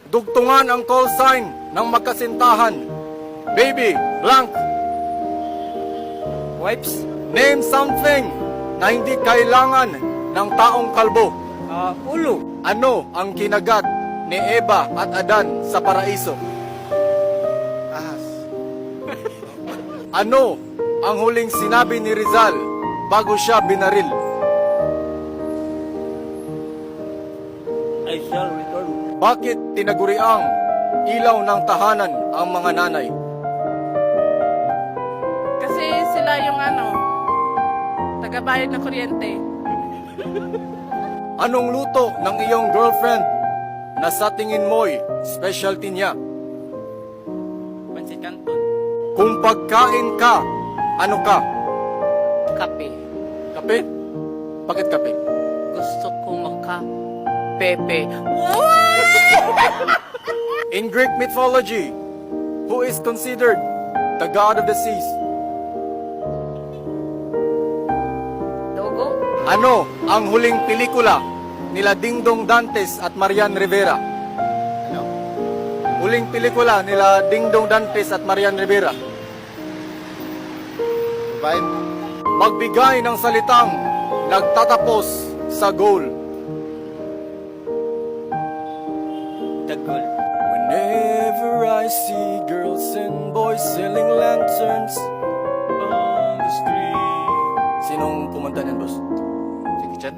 Dugtungan ang call sign ng magkasintahan. Baby, blank. Wipes? Name something na hindi kailangan ng taong kalbo. Ulo. Ano ang kinagat ni Eva at Adan sa paraiso? Ahas. Ano ang huling sinabi ni Rizal bago siya binaril? I shall return. Bakit tinaguriang ilaw ng tahanan ang mga nanay? Kasi sila yung tagabayad ng kuryente. Anong luto ng iyong girlfriend na sa tingin mo'y specialty niya? Pansit Canton. Kung pagkain ka, ano ka? Kape. Kape? Bakit kape? Gusto ko Pepe. In Greek mythology, who is considered the god of the seas? Dogo? Ano ang huling pelikula nila Dingdong Dantes at Marian Rivera? Ano? Huling pelikula nila Dingdong Dantes at Marian Rivera. Vibe? Magbigay ng salitang nagtatapos sa goal. Tagol. Whenever I see girls and boys selling lanterns on the street. Sinong kumanta niyan, boss? Jackie Chan?